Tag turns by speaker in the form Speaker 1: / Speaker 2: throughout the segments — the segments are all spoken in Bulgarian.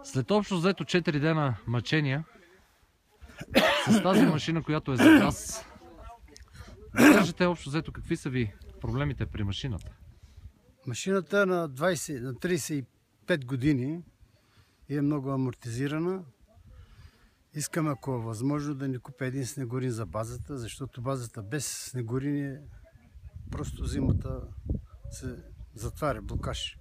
Speaker 1: След общо взето 4 дена мъчения, с тази машина, която е за газ, да кажете общо взето какви са ви проблемите при машината?
Speaker 2: Машината на 35 години е много амортизирана. Искам, ако е възможно, да ни купя един снегорин за базата, защото базата без снегорини просто зимата се затваря, блокаж.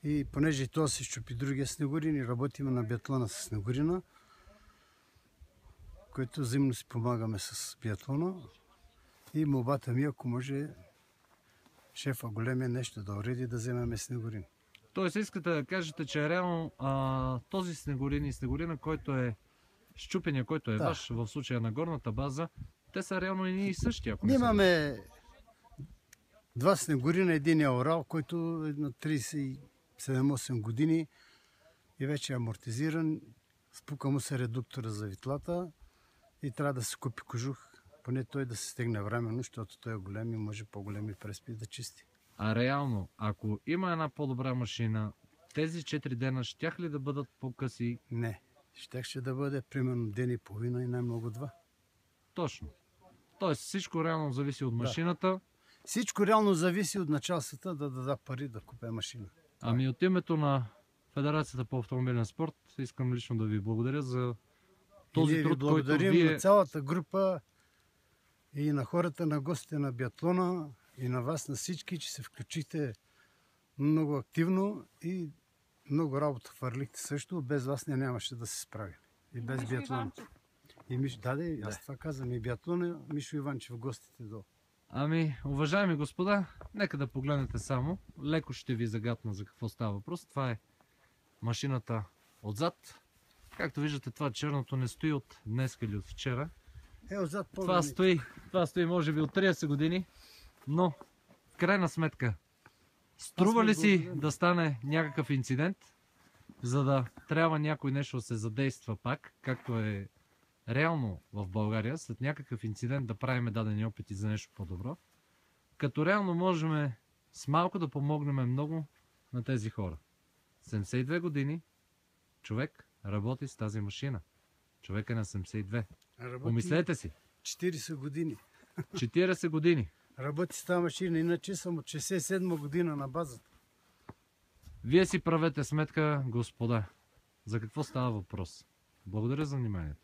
Speaker 2: И понеже и това се щупи другия снегорин и работим на биатлона с снегорина, който зимно си помагаме с биатлона. И молбата ми, ако може шефа големия нещо да уреди, да вземем снегорин.
Speaker 1: Тоест искате да кажете, че реално този снегорин и снегорина, който е щупения, който е ваш, в случая на горната база, те са реално и ние и същи.
Speaker 2: Ние имаме два снегорина, един е Орал, който е на 37-8 години и вече е амортизиран. Спука му се редуктора за витлата и трябва да се купи кожух, поне той да се стегне временно, защото той е голем и може по-големи преспи да чисти.
Speaker 1: А реално, ако има една по-добра машина, тези 4 дена щях ли да бъдат по-къси?
Speaker 2: Не. Щеше да бъде примерно ден и половина и най-много 2.
Speaker 1: Точно. Тоест всичко реално зависи от машината.
Speaker 2: Да. Всичко реално зависи от началствата да даде пари да купя машина.
Speaker 1: Ами от името на Федерацията по автомобилен спорт искам лично да ви благодаря за този труд, който вие...
Speaker 2: Благодарим на цялата група и на хората, на гостите на биатлона и на вас, на всички, че се включите много активно и много работа хвърлихте също. Без вас нямаше да се справи. И без биатлона. И Мишо, аз това казвам. И биатлона, Мишо Иванчев, гостите долу.
Speaker 1: Ами, уважаеми господа, нека да погледнете само. Леко ще ви загатна за какво става въпрос. Това е машината отзад. Както виждате, това черното не стои от днес или от вчера.
Speaker 2: Отзад
Speaker 1: това стои може би от 30 години, но в крайна сметка струва ли си да стане някакъв инцидент, за да трябва някой нещо да се задейства пак, както е реално в България, след някакъв инцидент да правим дадени опити за нещо по-добро, като реално можем с малко да помогнем много на тези хора. 72 години човек работи с тази машина. Човек е на 72. Помислете си.
Speaker 2: 40 години.
Speaker 1: 40 години.
Speaker 2: Работи с тази машина, иначе съм от 67 година на базата.
Speaker 1: Вие си правете сметка, господа, за какво става въпрос. Благодаря за вниманието.